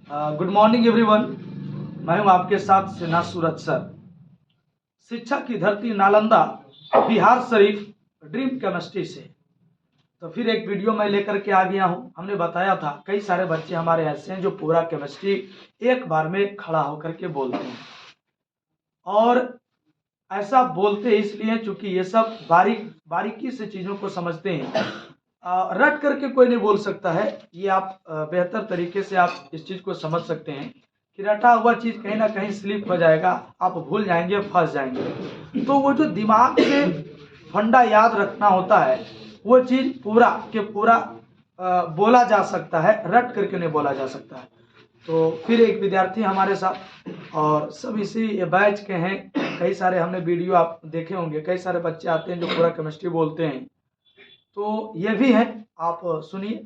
Good morning everyone. मैं हूं आपके साथ सिन्हा सूरज सर। शिक्षा की धरती नालंदा, बिहार शरीफ, ड्रीम केमिस्ट्री से तो फिर एक वीडियो मैं लेकर के आ गया हूं। हमने बताया था कई सारे बच्चे हमारे ऐसे हैं जो पूरा केमिस्ट्री एक बार में खड़ा होकर के बोलते हैं, और ऐसा बोलते इसलिए चूंकि ये सब बारीकी से चीज़ों को समझते हैं। रट करके कोई नहीं बोल सकता है। ये आप बेहतर तरीके से आप इस चीज़ को समझ सकते हैं कि रटा हुआ चीज़ कहीं ना कहीं स्लिप हो जाएगा, आप भूल जाएंगे, फंस जाएंगे। तो वो जो दिमाग से फंडा याद रखना होता है, वो चीज़ पूरा के पूरा बोला जा सकता है, रट करके नहीं बोला जा सकता है। तो फिर एक विद्यार्थी हमारे साथ, और सब इसी बैच के हैं। कई सारे हमने वीडियो आप देखे होंगे, कई सारे बच्चे आते हैं जो पूरा केमिस्ट्री बोलते हैं। तो ये भी है, आप सुनिए।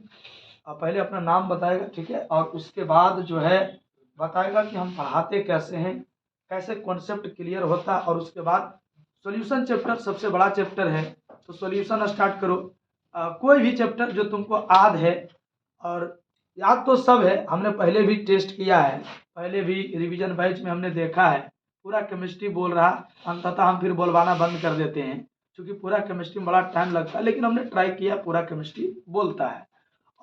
आप पहले अपना नाम बताएगा, ठीक है, और उसके बाद जो है बताएगा कि हम पढ़ाते कैसे हैं, कैसे कॉन्सेप्ट क्लियर होता है, और उसके बाद सॉल्यूशन चैप्टर सबसे बड़ा चैप्टर है। तो सॉल्यूशन स्टार्ट करो। कोई भी चैप्टर जो तुमको याद है, और याद तो सब है, हमने पहले भी टेस्ट किया है, पहले भी रिवीजन बैच में हमने देखा है। पूरा केमिस्ट्री बोल रहा, अंततः हम फिर बोलवाना बंद कर देते हैं, क्योंकि पूरा केमिस्ट्री में बड़ा टाइम लगता है। लेकिन हमने ट्राई किया, पूरा केमिस्ट्री बोलता है,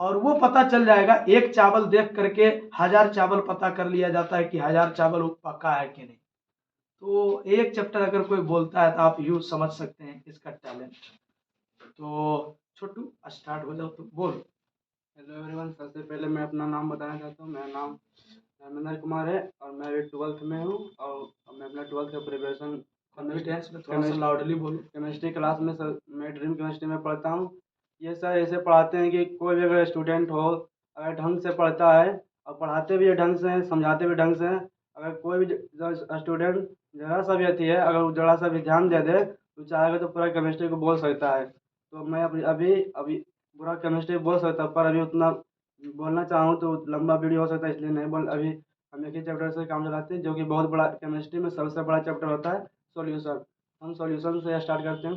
और वो पता चल जाएगा। एक चावल देख करके 1000 चावल पता कर लिया जाता है कि 1000 चावल वो पका है कि नहीं। तो एक चैप्टर अगर कोई बोलता है तो आप यूज समझ सकते हैं इसका टैलेंट। तो छोटू स्टार्ट हो जाओ, तो बोल। Hello everyone. सबसे पहले मैं अपना नाम बताना चाहता हूँ। मेरा नाम धर्मेंद्र कुमार है और मैं अभी 12th में हूँ और मैं अपना 12th का प्रिपरेशन कॉन्फिडेंस में थोड़ा सा लाउडली बोलो। केमिस्ट्री क्लास में सर, मैं ड्रीम केमिस्ट्री में पढ़ता हूँ। ये सर ऐसे पढ़ाते हैं कि कोई भी अगर स्टूडेंट हो, अगर ढंग से पढ़ता है और पढ़ाते भी ढंग से हैं, समझाते भी ढंग से हैं, अगर कोई भी स्टूडेंट ज़रा सा भी अति है, अगर वो ज़रा सा भी ध्यान दे दे तो चाहेगा तो पूरा केमिस्ट्री को बोल सकता है। तो मैं अभी अभी पूरा केमिस्ट्री बोल सकता हूँ, पर अभी उतना बोलना चाहूँ तो लंबा वीडियो हो सकता है, इसलिए नहीं बोल। अभी हम एक ही चैप्टर से काम चलाते हैं, जो कि बहुत बड़ा केमिस्ट्री में सबसे बड़ा चैप्टर होता है, सॉल्यूशन। हम सॉल्यूशन से स्टार्ट करते हैं।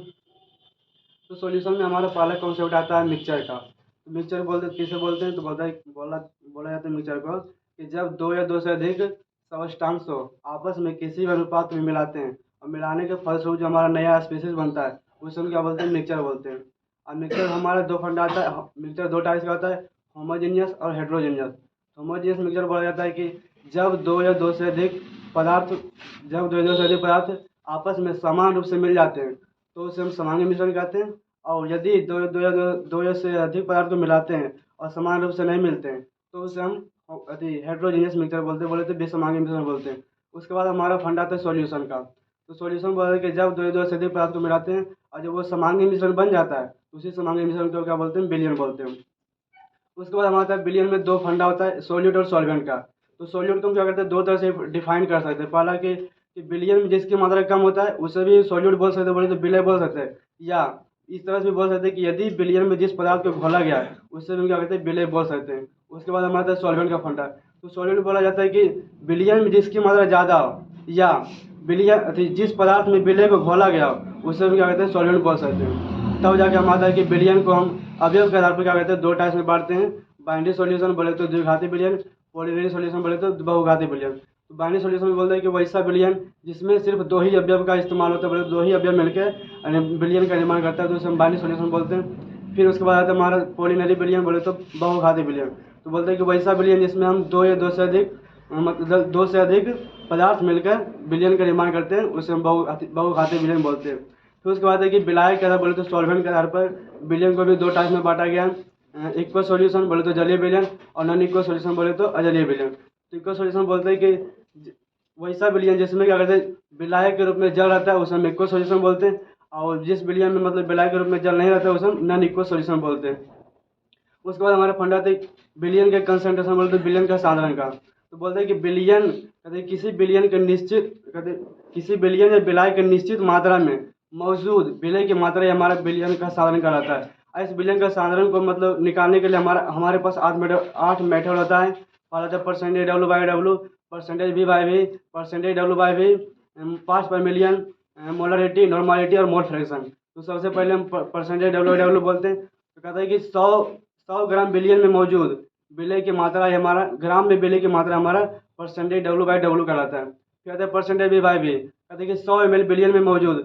तो सॉल्यूशन में हमारा पहला कॉन्सेप्ट आता है मिक्सचर का। तो मिक्सचर बोलते किसे बोलते हैं, तो बोला जाता है मिक्सचर को कि जब दो या दो से अधिक सब्सटेंस हो आपस में किसी भी अनुपात में मिलाते हैं और मिलाने के फलस्वरूप जो हमारा नया स्पीसीज बनता है उसे हम क्या बोलते हैं, मिक्सचर बोलते हैं। और मिक्सचर हमारा दो फंडा आता है। मिक्सचर दो टाइप का होता है, होमोजेनियस और हेट्रोजेनियस। होमोजेनियस मिक्सचर बोला जाता है कि जब दो या दो से अधिक पदार्थ जब दो या दो से अधिक पदार्थ आपस में समान रूप से मिल जाते हैं तो उसे हम समांगी मिश्रण कहते हैं। और यदि दो या से अधिक पदार्थ को मिलाते हैं और समान रूप से नहीं मिलते हैं तो उसे हम हेट्रोजीनियस मिक्सचर बोले तो विसमांगी मिश्रण बोलते हैं। उसके बाद हमारा फंडा आता है सॉल्यूशन का। तो सॉल्यूशन बोला है कि जब दो से अधिक पदार्थ को मिलाते हैं और जब वो समांगी मिश्रण बन जाता है तो उसी समांगी मिश्रण को क्या बोलते हैं, विलयन बोलते हैं। उसके बाद हमारा विलयन में दो फंडा होता है, सोल्यूट और सॉल्वेंट का। तो सोल्यूट को हम क्या करते हैं, दो तरह से डिफाइन कर सकते हैं। पहला कि विलयन में जिसकी मात्रा कम होता है उसे भी सोल्यूट बोल सकते हैं, बोले तो विलय बोल सकते हैं। या इस तरह से भी बोल सकते हैं कि यदि विलयन में जिस पदार्थ को घोला गया है उससे भी हम क्या कहते हैं, विलय बोल सकते हैं। उसके बाद हमारा सॉल्वेंट का फंडा। तो सॉल्वेंट बोला जाता है कि विलयन में जिसकी मात्रा ज़्यादा हो या विलयन जिस पदार्थ में विलय को घोला गया हो उसे हम क्या कहते हैं, सॉल्वेंट बोल सकते हैं। तब जाके हमारा है कि विलयन को हम अवयव के आधार पर क्या कहते हैं, दो टाइप में बांटते हैं। बाइनरी सॉल्यूशन बोले तो द्विघाती विलयन, पॉलीनरी सॉल्यूशन बोले तो बहुघाती विलयन। तो बाइनरी सॉल्यूशन में बोलते हैं कि वैसा विलयन जिसमें सिर्फ दो ही अवयव का इस्तेमाल होता है, बोले दो ही अवयव मिलकर विलयन का निर्माण करता है, तो उसे हम बाइनरी सॉल्यूशन बोलते हैं। फिर उसके बाद आता है हमारा पॉलीनरी विलयन, बोले तो बहुघाती विलयन। तो बोलते हैं कि वैसा विलयन जिसमें हम दो या दो से अधिक मतलब दो से अधिक पदार्थ मिलकर विलयन का निर्माण करते हैं, उसे हम बहुघाती विलयन बोलते हैं। फिर उसके बाद है कि विलायक के आधार बोले तो सॉल्वेंट के आधार पर विलयन को भी दो टाइप में बांटा गया है। इक्वल सॉल्यूशन बोले तो जलीय विलयन और नॉन इक्वल सॉल्यूशन बोले तो अजलीय विलयन। तो इक्वल सॉल्यूशन बोलते हैं कि वैसा विलयन जिसमें क्या कहते हैं, विलायक के रूप में जल रहता है उसे हम इक्वल सॉल्यूशन बोलते हैं। और जिस विलयन में मतलब विलायक के रूप में जल नहीं रहता है उसे हम नॉन इक्वल सॉल्यूशन बोलते हैं। उसके बाद हमारा फंडा था बिलियन के कंसंट्रेशन बोलते हैं, बिलियन का साधारण का। तो बोलते हैं कि बिलियन कहते हैं किसी बिलियन के निश्चित कहते किसी बिलियन या विलायक के निश्चित मात्रा में मौजूद विलय की मात्रा ही हमारा बिलियन का साधारण कहलाता है। और इस बिलियन का साधारण को मतलब निकालने के लिए हमारे पास 8 मेथड होता है। पहला था percentage W by W, percentage V by V, percentage W by V, parts per million, molarity, normality और मोल फ्रैक्शन। तो सबसे पहले हम परसेंटेज डब्ल्यू बाई डब्ल्यू बोलते हैं। तो कहता है कि 100 ग्राम बिलियन में मौजूद विलय की मात्रा ये हमारा ग्राम में विलय की मात्रा हमारा परसेंटेज W/W कहलाता है। फिर आता है परसेंटेज V/V, कहते हैं कि 100 ml बिलियन में मौजूद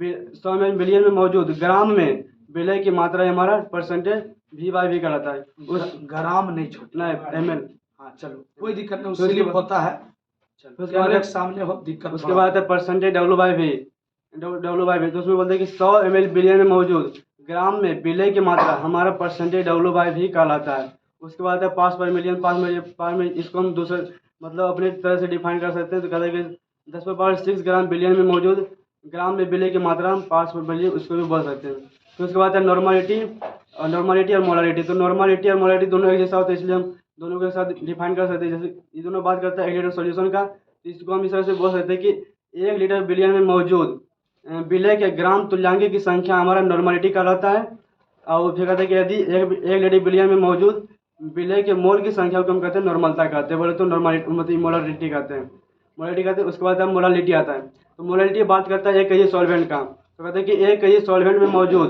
100 ml बिलियन में मौजूद ग्राम में विलय की मात्रा हमारा परसेंटेज V/V कहलाता है। उस ग्राम नहीं छोड़ना नहीं ml। हाँ चलो कोई दिक्कत नहीं, तो उसके स्लिप बाद- होता है। चलो उसके बाद कैमरे के सामने हो दिक्कत उसके बाद आता है परसेंटेज W/V। तो उसमें बोलते हैं कि 100 ml बिलियन में मौजूद ग्राम में विलय की मात्रा हमारा परसेंटेज W/V कहलाता है। उसके बाद आता है पार्ट्स पर मिलियन। पार्ट में इसको हम दूसरे मतलब अपने तरह से डिफाइन कर सकते हैं। तो कहते हैं कि 10⁻6 ग्राम बिलियन में मौजूद ग्राम में विलय की मात्रा हम पार्ट्स पर मिलियन उसको भी बोल सकते हैं। फिर उसके बाद है नॉर्मलिटी और मोलारिटी। तो नॉर्मलिटी और मोलारिटी दोनों एक जैसा होता है, इसलिए हम दोनों के साथ डिफाइन कर सकते हैं। जैसे ये दोनों बात करता है 1 लीटर सॉल्यूशन का, तो इसको हम इस तरह से बोल सकते हैं कि 1 लीटर बिलियन में मौजूद विलय के ग्राम तुल्यांक की संख्या हमारा नॉर्मलिटी कहलाता है। और फिर कहते हैं कि यदि 1 लीटर बिलियन में मौजूद विलय के मोल की संख्या को हम कहते हैं नॉर्मलता कहते हैं, बोले तो नॉर्मलिटी मतलब मोलारिटी कहते हैं। मोलारिटी कहते हैं। उसके बाद मोलालिटी आता है। तो मोलालिटी बात करता है 1 kg सॉल्वेंट का। तो कहते हैं कि 1 kg सॉल्वेंट में मौजूद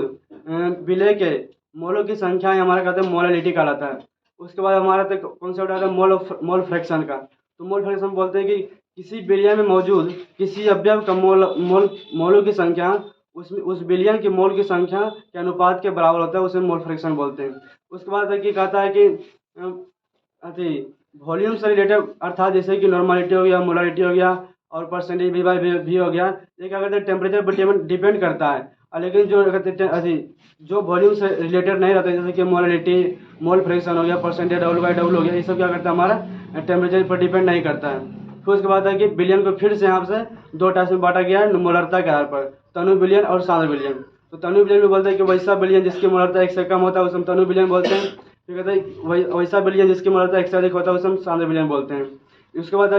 विलय के मोलों की संख्या हमारा कहते हैं मोलालिटी कहलाता है। उसके बाद हमारा तो कॉन्सेप्ट आता है मोल फ्रैक्शन का। तो मोल फ्रैक्शन बोलते हैं कि किसी बिलियन में मौजूद किसी अवयव का मोलों की संख्या उसमें उस बिलियन के मोल की संख्या के अनुपात के बराबर होता है, उसे मोल फ्रैक्शन बोलते हैं। उसके बाद कहता है कि वॉल्यूम से रिलेटेड अर्थात जैसे कि नॉर्मलिटी हो गया, मोलारिटी हो गया और परसेंटेज V/V हो गया, ये क्या करते हैं टेम्परेचर पर डिपेंड करता है। लेकिन जो कहते हैं जो वॉल्यूम से रिलेटेड नहीं रहता है, जैसे कि मोलारिटी, मोल फ्रैक्शन हो गया, परसेंटेज W/W हो गया, ये सब क्या करता है हमारा टेम्परेचर पर डिपेंड नहीं करता है। फिर उसके बाद है कि बिलियन को फिर से यहाँ से 2 टाइप्स में बांटा गया है मोलरता के आधार पर, तनु बिलियन और सांद्र बिलियन। तो तनु बिलियन में बोलते हैं कि वैसा बिलियन जिसकी मोलरता 1 से कम होता है उसे हम तनु बिलियन बोलते हैं। फिर कहते हैं वैसा बिलियन जिसकी मोलरता 1 से अधिक होता है उसे हम सांद्र बिलियन बोलते हैं। उसके बाद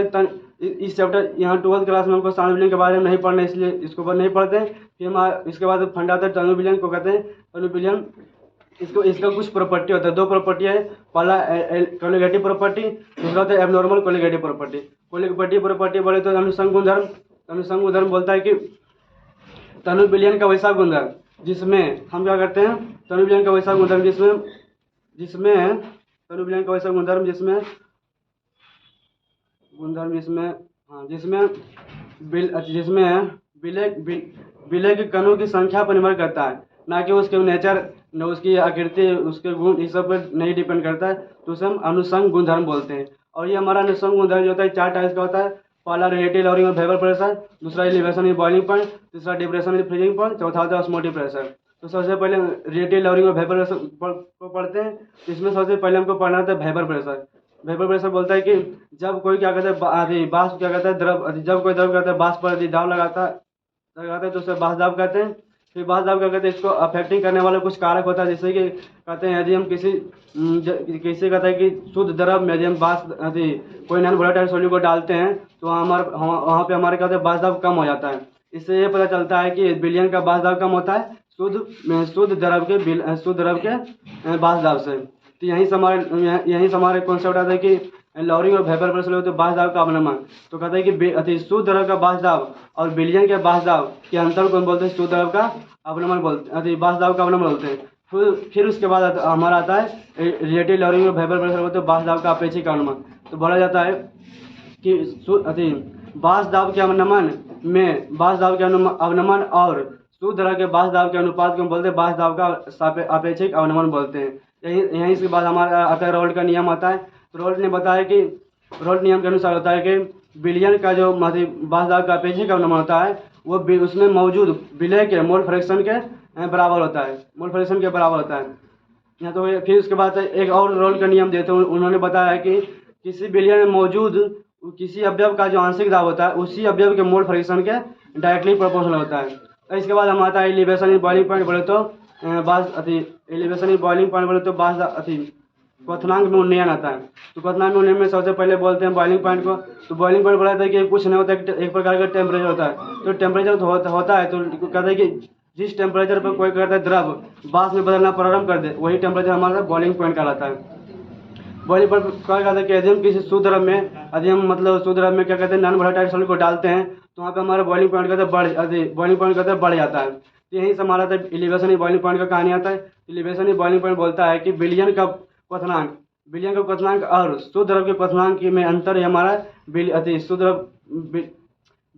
इस चैप्टर यहाँ 12th क्लास में हमको सांद्र बिलियन के बारे में नहीं पढ़ना, इसलिए इसको ऊपर नहीं पढ़ते हैं। फिर हम इसके बाद फंड आता है तनु बिलियन को कहते हैं। तनु बिलियन इसका कुछ प्रॉपर्टी होता है, 2 प्रॉपर्टी है। पहला कोलिगेटिव प्रॉपर्टी, दूसरा होता है abnormal colligative property. Colligative property बोले तो अनुसंग गुणधर्म बोलता है कि तनु बिलियन का वैसा गुणधर्म जिसमें हम क्या करते हैं तनु बिलियन का वैसा गुणधर्म जिसमें तनु बिलियन का वैसा गुणधर्म जिसमें विलय के कणों की संख्या पर निर्भर करता है, ना कि उसके नेचर, न उसकी आकृति, उसके गुण, इस सब पर नहीं डिपेंड करता है। तो उसे हम अनुसंग गुणधर्म बोलते हैं। और ये हमारा अनुसंग गुणधर्म जो होता है 4 टाइप्स का होता है। पहला रिलेटिव लॉवरिंग और वेपर प्रेशर, दूसरा एलिवेशन इन बॉइलिंग पॉइंट, तीसरा डिप्रेशन इन फ्रीजिंग पॉइंट, चौथा होता है ऑस्मोटिक प्रेशर। तो सबसे पहले रिलेटिव लॉवरिंग और वेपर प्रेशर को पढ़ते हैं। इसमें सबसे पहले हमको पढ़ना होता है वेपर प्रेशर। वेपर प्रेशर बोलता है कि जब कोई क्या कहता है बाष्प क्या कहता है द्रव, जब कोई द्रव कहता है बाष्प पर दाब लगाता है तो उसे बाष्प दाब कहते हैं। फिर बाष्प दाब क्या कहते हैं, इसको अफेक्टिंग करने वाला कुछ कारक होता है, जैसे कि कहते हैं यदि हम किसी कहता है कि शुद्ध द्रव में यदि हम कोई नॉन वोलेटाइल सॉल्यूट को डालते हैं तो वहाँ पे हमारे कहते हैं बाष्प दाब कम हो जाता है। इससे ये पता चलता है कि बिलियन का बाष्प दाब कम होता है शुद्ध द्रव के बाष्प दाब से। तो यहीं से हमारे कॉन्सेप्ट आता है कि लॉवरिंग और वेपर प्रेशर हो तो बाष्प दाब का अवनमन। तो कहते हैं कि शुद्ध द्रव का बाष्प दाब और बिलियन के बाष्प दाब के अंतर को बोलते हैं शुद्ध द्रव का अवनमन बोलते, बाष्प दाब का अवनमन बोलते हैं। फिर उसके बाद हमारा आता है रिलेटिव लॉवरिंग और वेपर प्रेशर बोलते हैं बाष्प दाब का अपेक्षिक अवनमन। तो बोला जाता है कि बाष्प दाब के अवनमन और शुद्ध द्रव के बाष्प दाब के अनुपात को बोलते हैं बाष्प दाब का अपेक्षिक अवनमन बोलते हैं। यहीं से बाद हमारा आता है रोल्ट का नियम आता है। तो रोल्ट ने बताया कि रोल्ट नियम के अनुसार होता है कि बिलियन का जो बाष्प दाब का अपेक्षिक अवनमन होता है वो उसमें मौजूद विलय के मोल फ्रैक्शन के बराबर होता है, यहाँ तो फिर उसके बाद एक और रोल्ट का नियम देते हैं। उन्होंने बताया कि किसी बिलियन में मौजूद किसी अवयव का जो आंशिक दाब होता है उसी अवयव के मोल फ्रैक्शन के डायरेक्टली प्रोपोर्शनल होता है। इसके बाद हम आता है एलिवेशन इन बॉइलिंग पॉइंट बोले तो क्वथनांक में उन्नयन आता है। तो क्वथनांक में उन्नयन में सबसे पहले बोलते हैं बॉइलिंग पॉइंट को। तो बॉइलिंग पॉइंट बोला था कि कुछ नहीं होता है, एक प्रकार का टेम्परेचर होता है। तो टेम्परेचर होता है तो कहता है कि जिस टेम्परेचर पर कोई कहता है द्रव बाष्प में बदलना प्रारंभ कर दे वही टेम्परेचर हमारा बॉइलिंग पॉइंट कहलाता है। बॉइलिंग पॉइंट क्या कहता है कि यदि हम किसी शुद्ध द्रव में क्या कहते हैं नॉन वोलेटाइल सॉल्यूट को डालते हैं तो वहाँ पे हमारा बॉइलिंग पॉइंट कहते हैं बढ़ जाता है। तो यहीं से हमारा एलिवेशन इन बॉइलिंग पॉइंट का कहानी आता है। एलिवेशन इन बॉइलिंग पॉइंट बोलता है कि बिलियन का क्वथनांक बिलियन का क्वथनांक और शुद्ध द्रव के क्वथनांक में अंतर है हमारा शुद्ध द्रव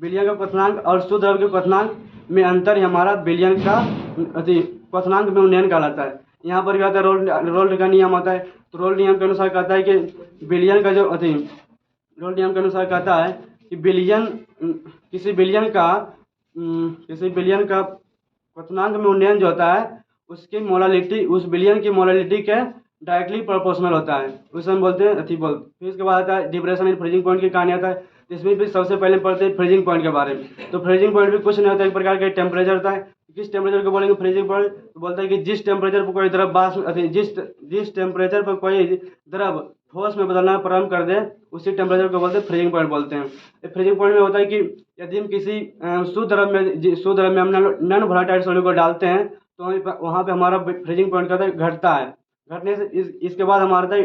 बिलियन का क्वथनांक और शुद्ध द्रव के क्वथनांक में अंतर है हमारा बिलियन का क्वथनांक में उन्नयन कहलाता है। यहाँ पर क्या होता है, रोल्ड का नियम होता है। तो रोल्ड नियम के अनुसार कहता है कि बिलियन का जो रोल्ड नियम के अनुसार कहता है कि किसी बिलियन का क्वथनांक में उन्नयन जो होता है उसकी मोलालिटी उस बिलियन की मोलालिटी के डायरेक्टली प्रोपोर्शनल होता है, उसे हम बोलते हैं फिर उसके बाद आता है डिप्रेशन इन फ्रीजिंग पॉइंट की कहानी आता है। इसमें भी सबसे पहले पढ़ते हैं फ्रीजिंग पॉइंट के बारे में। तो फ्रीजिंग पॉइंट भी कुछ नहीं होता, एक प्रकार का टेम्परेचर होता है। किस टेम्परेचर को बोलेंगे फ्रीजिंग पॉइंट, तो बोलता है कि जिस टेम्परेचर पर कोई द्रव जिस टेम्परेचर पर कोई द्रव ठोस में बदलना प्रारंभ कर दे उसी टेम्परेचर को बोलते हैं फ्रीजिंग पॉइंट बोलते हैं। फ्रीजिंग पॉइंट में होता है कि यदि हम किसी शुद्ध द्रव में हम नॉन वोलेटाइल सॉल्यूट को डालते हैं तो वहाँ पे हमारा फ्रीजिंग पॉइंट का घटता है। घटने से इसके बाद हमारा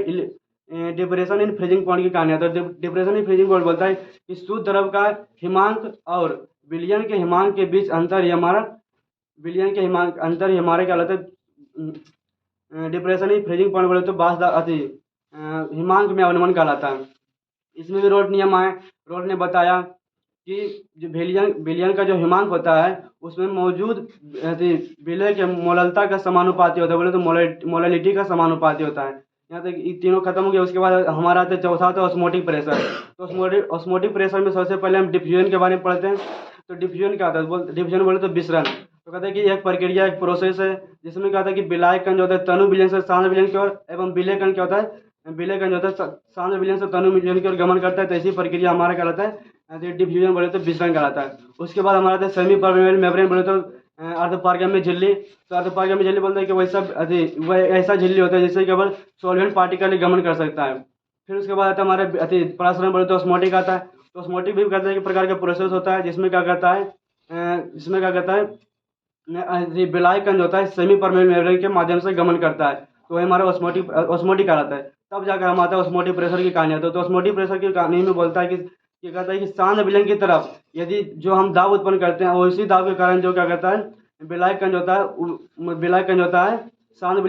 डिप्रेशन इन फ्रीजिंग पॉइंट की कहानी आता है। डिप्रेशन इन फ्रीजिंग पॉइंट बोलता है कि शुद्ध द्रव का हिमांक और विलयन के हिमांक के बीच अंतर ही हमारा क्या होता है डिप्रेशन इन फ्रीजिंग पॉइंट बोले तो हिमांक में अवनमन कहलाता है। इसमें भी रोल्ड नियम आए। रोल्ड ने बताया कि जो विलयन का जो हिमांक होता है उसमें मौजूद विलय के मोललता का समानुपाती होता है, बोले तो मोललिटी का समानुपाती होता है। यहाँ तक ये तीनों खत्म हो गया। उसके बाद हमारा आता है चौथा आता है ऑस्मोटिक प्रेशर। तो ऑस्मोटिक प्रेशर में सबसे पहले हम डिफ्यूजन के बारे में पढ़ते हैं। तो डिफ्यूजन क्या होता है, डिफ्यूजन बोले तो विसरण। तो कहते हैं कि एक प्रक्रिया एक प्रोसेस है जिसमें क्या होता है कि विलाय कण जो होता है तनु विलयन से सांद्र विलयन की ओर एवं विलय कण क्या होता है विलय कण जो होता है सांद्र विलयन से तनु विलयन की ओर गमन करता है। तो ऐसी प्रक्रिया हमारा कहलाता है डिफ्यूजन बोले तो विसरण कहलाता है। उसके बाद हमारा सेमी परमेबल मेम्ब्रेन बोले तो अर्धपारगम्य झिल्ली। तो अर्धपारगम्य झिल्ली बोलते हैं कि वह ऐसा झिल्ली होता है जिससे केवल सॉल्वेंट पार्टिकल गमन कर सकता है। फिर उसके बाद आता है हमारे परासरण बोले तो ऑस्मोटिक आता है। तो ऑस्मोटिक भी कहते हैं कि प्रकार का प्रोसेस होता है जिसमें क्या करता है विलाय कण जो होता है सेमी परमेबल मेम्ब्रेन के माध्यम से गमन करता है। तो वही हमारा ऑस्मोटिक कहलाता है। तब जाकर हम आता है ऑस्मोटिक प्रेशर की कहानी आता है। तो ऑस्मोटिक प्रेशर की कहानी में बोलता है कि ये कहता है कि सांद्र विलयन की तरफ यदि जो हम दाब उत्पन्न करते हैं उसी दाब के कारण जो क्या करता है विलाय कण जो होता है सांद्र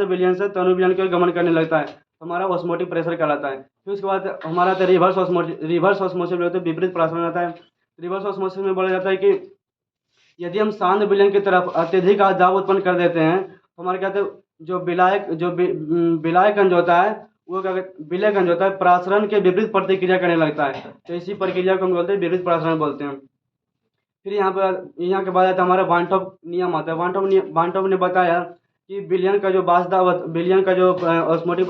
विलयन से तनु विलयन की ओर गमन करने लगता है। हमारा ऑस्मोटिक प्रेशर कहलाता है। फिर उसके बाद हमारा आता है रिवर्स ऑस्मोसिस बोलते हैं विपरीत प्रसारण आता है। रिवर्स ऑस्मोसिस में बोला जाता है कि यदि हम सांद्र विलयन की तरफ अत्यधिक दाब उत्पन्न कर देते हैं तो हमारे क्या होता है जो विलाय कण जो होता है वो क्या विलय कण जो होता है प्रासरण के विपरीत प्रतिक्रिया करने लगता है। तो इसी प्रक्रिया को हम बोलते हैं विपरीत प्रासरण बोलते हैं। फिर यहाँ के बाद आता है हमारा वांटॉप नियम आता है। वांटॉप ने बताया कि विलयन का जो ऑस्मोटिक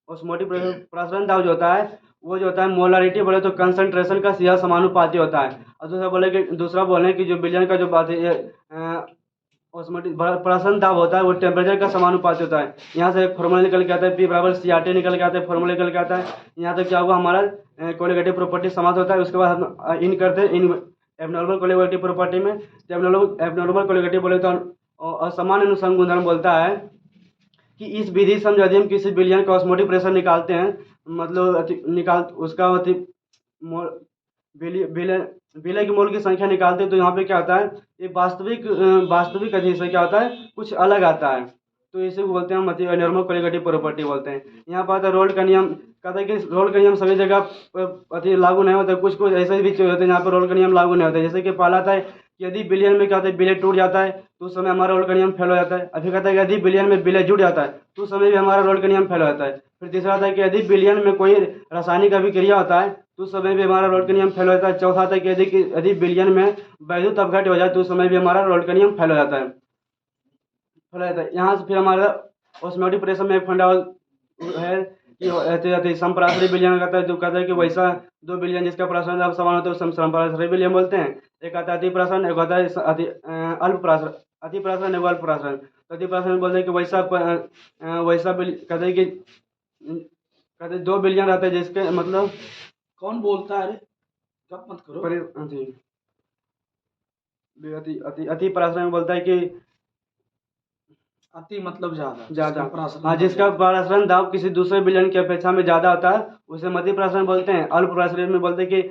ऑस्मोटिक प्रसरण दाब जो होता है वो जो होता है मोलारिटी बोले तो कंसंट्रेशन का सीधा समानुपाती होता है। और दूसरा बोले कि जो विलयन का जो बात है ऑस्मोटिक प्रसरण दाब होता है वो टेम्परेचर का समानुपाती होता है। यहाँ से एक फॉर्मूला निकल के आता है P बराबर CRT निकल के आता है, फॉर्मूला निकल के आता है। यहाँ तक क्या हुआ हमारा कोलिगेटिव प्रॉपर्टी समाप्त होता है। उसके बाद हम इन करते हैं इन एबनॉर्मल कोलिगेटिव प्रॉपर्टी में। एबनॉर्मल कोलिगेटिव बोले तो असामान्य अनुसंग गुणधर्म बोलता है कि इस विधि से यदि हम किसी विलयन का ऑस्मोटिक प्रेशर निकालते हैं मतलब उसका विलय की मोल की संख्या निकालते हैं तो यहाँ पे क्या होता है ये वास्तविक अधिक से क्या होता है कुछ अलग आता है। तो इसे बोलते हैं एबनॉर्मल कोलिगेटिव प्रॉपर्टी बोलते हैं। यहाँ पर आता है रोल्ड का नियम। कहता है कि रोल्ड का नियम सभी जगह लागू नहीं होता है, कुछ ऐसे भी चीज़ होते हैं जहाँ पर रोल्ड का नियम लागू नहीं होता है। जैसे कि पहला था यदि विलयन में क्या होता है विलय टूट जाता है तो उस समय हमारा रोल्ड का नियम फेल हो जाता है। अभी कहता है कि यदि विलयन में विलय जुड़ जाता है तो उस समय भी हमारा रोल्ड का नियम फेल हो जाता है। फिर तीसरा आता है कि यदि विलयन में कोई रासायनिक अभिक्रिया होता है तो उस समय भी हमारा रोल्ड का नियम फेल हो जाता है। चौथा आता है कि यदि विलयन में वैद्युत अपघट हो जाए तो उस समय भी हमारा रोल्ड का नियम फेल हो जाता है। यहाँ से फिर हमारा ऑस्मोटिक प्रेशर में एक फंडा है कि समप्रासरी विलयन कहता है जो कहता है कि वैसा दो विलयन जिसका प्रासरण दाब समान होता है उसे समप्रासरी विलयन बोलते हैं। एक आता है अतिप्रासरण, एक होता है अल्प प्रासरण। अतिप्रासरण एवं अल्प प्रासरण। तो अतिप्रासरण बोलते हैं कि वैसा कहते हैं दो विलयन रहता है जिसके मतलब कौन बोलता है? अरे कब मत करो। अति प्रासरण में बोलता है कि अति मतलब ज्यादा हाँ जिसका प्रासरण दाब किसी दूसरे विलयन की अपेक्षा में ज्यादा होता है उसे मध्य प्रासरण बोलते हैं। अल्प प्रासरण में बोलते हैं कि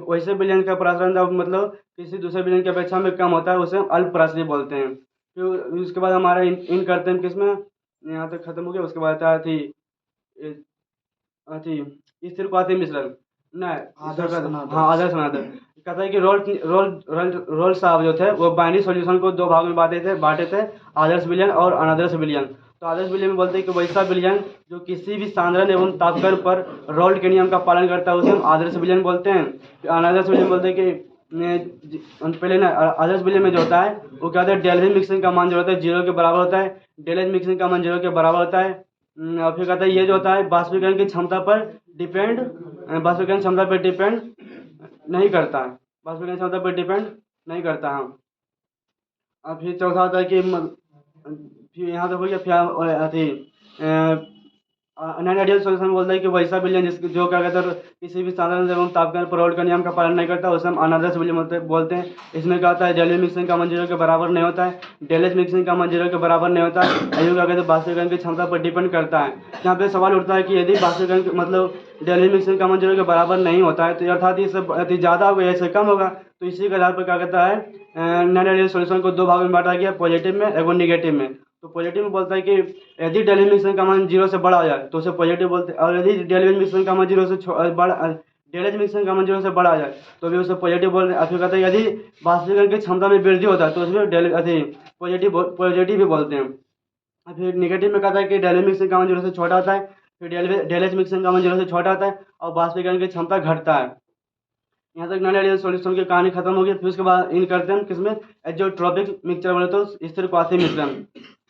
वैसे विलयन का प्रासरण दाब मतलब किसी दूसरे विलयन की अपेक्षा में कम होता है उसे अल्प प्रासरण बोलते हैं। फिर उसके बाद हमारा इन करते हैं किस में, यहाँ तक खत्म हो गया। उसके बाद आता थी अथी स्थिरक्वाथी मिश्रण नहीं आदर्श अनादर्श। हाँ आदर्श अनादर्श। कहता है कि रोल साहब जो थे वो बाइनरी सॉल्यूशन को दो भाग में बांटे थे, आदर्श विलयन और अनादर्श विलयन। तो आदर्श विलयन में बोलते हैं कि वैसा विलयन जो किसी भी सांद्रण एवं तापक्रम पर रोल्ड के नियम का पालन करता है उसे हम आदर्श विलयन बोलते हैं। अनादर्श विलयन बोलते हैं कि पहले ना आदर्श विलयन में जो होता है वो क्या होता है, डेल्विन मिक्सिंग का मान जो होता है 0 के बराबर होता है, डेलेज मिक्सिंग का मान 0 के बराबर होता है। और फिर कहता है ये जो होता है बाष्पीकरण की क्षमता पर डिपेंड बाष्पीकरण क्षमता पर डिपेंड नहीं करता है, बाष्पीकरण क्षमता पर डिपेंड नहीं करता है। और फिर चौथा होता है कि फिर यहाँ तक हो गया। फिर अथी नॉन आइडियल सॉल्यूशन बोलता है कि वैसा विलयन जो क्या कहते हैं किसी भी साधारण एवं तापक्रम पर रोल्ड का नियम का पालन नहीं करता उसे हम अनादर्श विलयन बोलते हैं। इसमें क्या होता है, डेल्विन मिक्सिंग का मान 0 के बराबर नहीं होता है, डेलेज मिक्सिंग का मान 0 के बराबर नहीं होता है, जो क्या कहते हैं बाष्पीकरण की क्षमता पर डिपेंड करता है। यहाँ पे सवाल उठता है कि यदि बाष्पीकरण मतलब डेल्विन मिक्सिंग का मान 0 के बराबर नहीं होता है तो अर्थात इससे ज़्यादा होगा या इससे कम होगा, तो इसी के आधार पर क्या कहता है नॉन आइडियल सॉल्यूशन को दो भागों में बांटा गया, पॉजिटिव में एवं निगेटिव में। तो पॉजिटिव में बोलता है कि यदि डेल्विन मिक्सिंग का मान 0 से बड़ा हो जाए तो उसे पॉजिटिव बोलते हैं, और यदि डेल्विन मिक्सिंग का मान 0 से डेलेज मिक्सिंग का मान 0 से बड़ा आ जाए तो भी उसे पॉजिटिव बोलते हैं। फिर कहते हैं यदि बाष्पीकरण की क्षमता में वृद्धि होता है तो उसमें पॉजिटिव भी बोलते हैं। फिर निगेटिव में कहता है कि डेल्विन मिक्सिंग का मान 0 से छोटा होता है, फिर डेलेज मिक्सिंग का मान 0 से छोटा होता है और बाष्पीकरण की क्षमता घटता है। यहाँ तक नॉन आइडियल सॉल्यूशन की कहानी खत्म होगी। फिर उसके बाद इन करते हैं किसमें, एजोट्रोपिक मिक्सचर बोले तो स्थिरक्वाथी मिश्रण।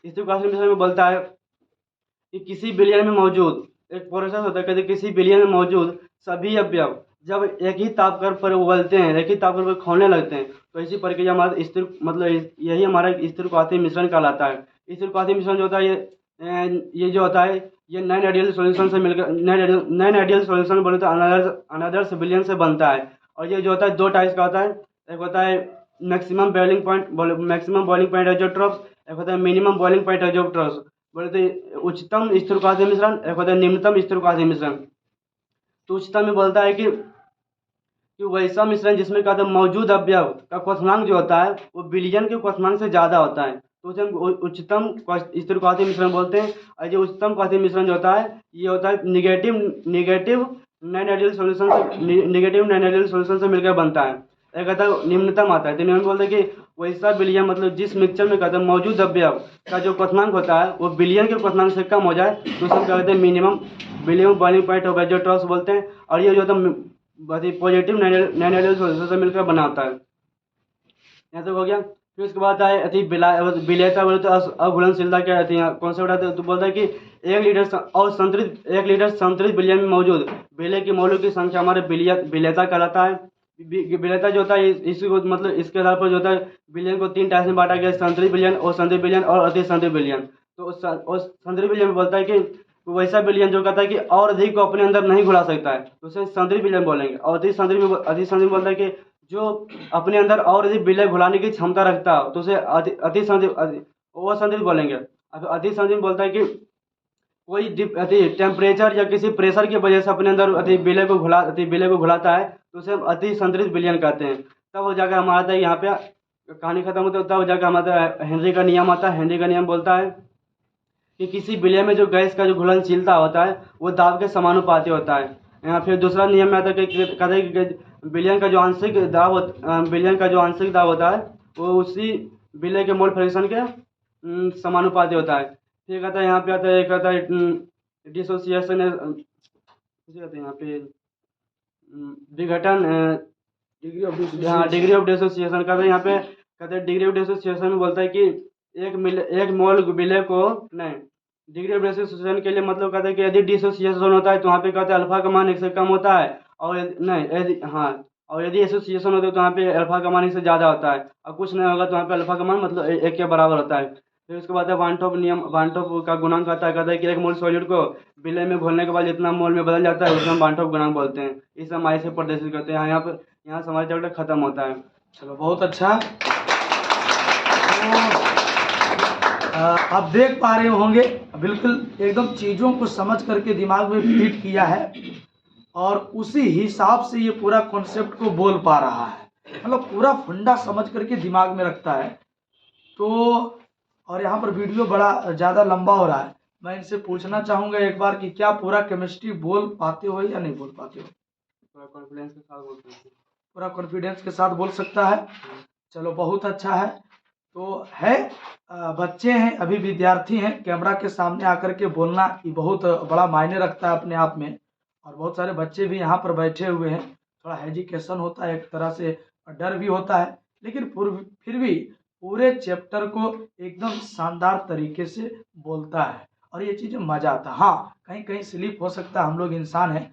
स्थिरक्वाथी मिश्रण में बोलता है कि किसी विलयन में मौजूद एक प्रोसेस होता है, कहते किसी विलयन में मौजूद सभी अवयव जब एक ही तापक्रम पर उबलते हैं, एक ही तापक्रम पर खौलने लगते हैं, तो इसी प्रक्रिया हमारा स्थिर मतलब यही हमारा स्थिरक्वाथी मिश्रण कहलाता है। स्थिरक्वाथी मिश्रण जो होता है ये जो होता है ये नॉन आइडियल सॉल्यूशन से मिलकर नॉन आइडियल सॉल्यूशन बोले तो अनादर्श विलयन से बनता है। और ये जो होता है दो टाइप्स का होता है, एक होता है मैक्सिमम बॉइलिंग पॉइंट एजोट्रोप्स, एक होता है मिनिमम बॉइलिंग पॉइंट एजोट्रोप्स। बोले तो उच्चतम स्थिरक्वाथी मिश्रण, एक होता है निम्नतम स्थिरक्वाथी मिश्रण। तो उच्चतम में बोलता है कि वैसा मिश्रण जिसमें क्या होता है मौजूद अवयव का क्वथनांक जो होता है वो विलयन के क्वथनांक से ज़्यादा होता है, तो उसे हम उच्चतम स्थिरक्वाथी मिश्रण बोलते हैं। और जो उच्चतम क्वाथी मिश्रण जो होता है ये होता है निगेटिव नॉन आइडियल सॉल्यूशन से मिलकर बनता है। एक कहता है निम्नतम आता है, तो निम्न बोलते हैं कि वैसा विलयन मतलब जिस मिक्सचर में कहते हैं मौजूद अवयव का जो क्वथनांक होता है वो विलयन के क्वथनांक से कम हो जाए तो उसे हम क्या कहते हैं मिनिमम बॉइलिंग पॉइंट ऑफ एजोट्रोप्स बोलते हैं। और ये जो होता है पॉजिटिव नॉन आइडियल सॉल्यूशन से मिलकर बना होता है। यहाँ तक हो गया। फिर उसके बाद आए अति विलेयता बोले तो अघुलनशीलता क्या रहती है, कौन सा उठाते तो बोलता है कि 1 लीटर संतृप्त विलयन में मौजूद विलय के मौलों की संख्या हमारे विलेयता कहलाता है। विलेयता जो होता है इसी को मतलब इसके आधार पर जो होता है विलयन को 3 टाइप्स में बांटा गया, संतृप्त विलयन और संतृप्त विलयन और अति संतृप्त विलयन। तो संतृप्त विलयन में बोलता है कि वैसा विलयन जो कहता है कि और अधिक को अपने अंदर नहीं घुला सकता है तो उसे संतृप्त विलयन बोलेंगे। और अति संतृप्त बोलता है कि जो अपने अंदर और अधिक विलय घुलाने की क्षमता रखता है तो उसे अति संतृप्त बोलेंगे। अति संतृप्त बोलता है कि कोई टेम्परेचर या किसी प्रेशर की वजह से अपने अंदर विलय को घुलाता है तो उसे हम अति संतृप्त विलयन कहते हैं। तब वो जाकर हमारा आता है यहाँ पे कहानी खत्म होती है, तब जाकर हमारा हेनरी का नियम आता है। हेनरी का नियम बोलता है कि किसी विलय में जो गैस का जो घुलनशीलता होता है वो दाब के समानुपाती होता है। फिर दूसरा नियम में आता है कि कहते हैं कि विलयन का जो आंशिक दाब होता है वो उसी विलय के मोल फ्रैक्शन के समानुपाती होता है। फिर कहता है यहाँ पे आता है कहता है डिसोसिएशन यहाँ पे विघटन डिग्री ऑफ डिसोसिएशन कहते हैं। यहाँ पे कहते हैं डिग्री ऑफ डिसोसिएशन में बोलता है कि एक मोल विलय को नहीं डिग्री ऑफ डिसोसिएशन के लिए मतलब कहता है कि यदि डिसोसिएशन होता है तो वहाँ पे कहते हैं अल्फा का मान 1 से कम होता है, और यदि एसोसिएशन होता है तो वहाँ पे अल्फा का मान 1 से ज़्यादा होता है, और कुछ नहीं होगा तो वहाँ पे अल्फा का मान मतलब 1 के बराबर होता है। फिर उसके बाद वानटॉप का गुणांक कहता है कि एक मोल सॉल्यूट को विलय में घोलने के बाद जितना मोल में बदल जाता है उसे हम वानटॉप गुणांक बोलते हैं। इसे हम ऐसे प्रदर्शित करते हैं। यहाँ से हमारा चैप्टर खत्म होता है। चलो बहुत अच्छा। आप देख पा रहे होंगे बिल्कुल एकदम चीज़ों को समझ करके दिमाग में फिट किया है और उसी हिसाब से ये पूरा कॉन्सेप्ट को बोल पा रहा है, मतलब पूरा फंडा समझ करके दिमाग में रखता है। तो और यहाँ पर वीडियो बड़ा ज़्यादा लंबा हो रहा है। मैं इनसे पूछना चाहूँगा एक बार कि क्या पूरा केमिस्ट्री बोल पाते हो या नहीं बोल पाते हो? पूरा कॉन्फिडेंस के साथ बोलते हैं। पूरा कॉन्फिडेंस के साथ बोल सकता है। चलो बहुत अच्छा है। तो है बच्चे हैं, अभी विद्यार्थी हैं, कैमरा के सामने आकर के बोलना ये बहुत बड़ा मायने रखता है अपने आप में। और बहुत सारे बच्चे भी यहाँ पर बैठे हुए हैं, थोड़ा हेजिटेशन होता है, एक तरह से डर भी होता है, लेकिन फिर भी पूरे चैप्टर को एकदम शानदार तरीके से बोलता है और ये चीज़ मज़ा आता है। हाँ, कहीं कहीं स्लिप हो सकता है, हम लोग इंसान हैं,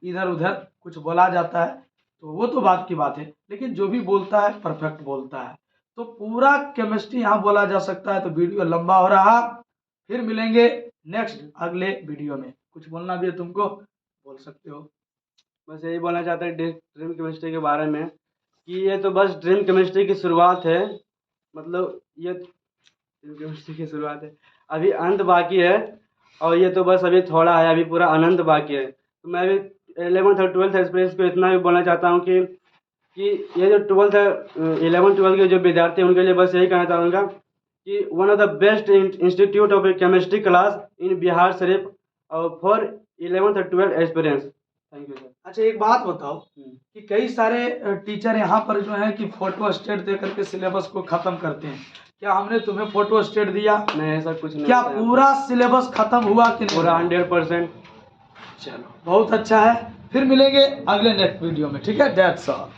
इधर उधर कुछ बोला जाता है तो वो तो बात की बात है, लेकिन जो भी बोलता है परफेक्ट बोलता है। तो पूरा केमिस्ट्री यहाँ बोला जा सकता है। तो वीडियो लंबा हो रहा, फिर मिलेंगे नेक्स्ट अगले वीडियो में। कुछ बोलना भी है तुमको, बोल सकते हो। बस यही बोलना चाहते हैं ड्रीम केमिस्ट्री के बारे में कि ये तो बस ड्रीम केमिस्ट्री की शुरुआत है। मतलब ये ड्रीम केमिस्ट्री की शुरुआत है, अभी अंत बाकी है। और ये तो बस अभी थोड़ा है, अभी पूरा अनंत बाकी है। तो मैं अभी 11th और 12th एक्सपीरियंस को इतना भी बोलना चाहता हूँ कि ये जो 12th है, 11th-12th के जो विद्यार्थी हैं उनके लिए बस यही कहना चाहूँगा कि one of the best institute of chemistry class in Bihar Sharif for 11th और 12th experience. Thank you sir. अच्छा एक बात बताओ कि कई सारे टीचर यहाँ पर जो है कि फोटो स्टेट दे करके सिलेबस को खत्म करते हैं। क्या हमने तुम्हें फोटो स्टेट दिया? नहीं, ऐसा कुछ नहीं क्या होता है। पूरा सिलेबस खत्म हुआ कि नहीं? पूरा 100%। चलो बहुत अच्छा है, फिर मिलेंगे अगले नेक्स्ट वीडियो में, ठीक है? That's all.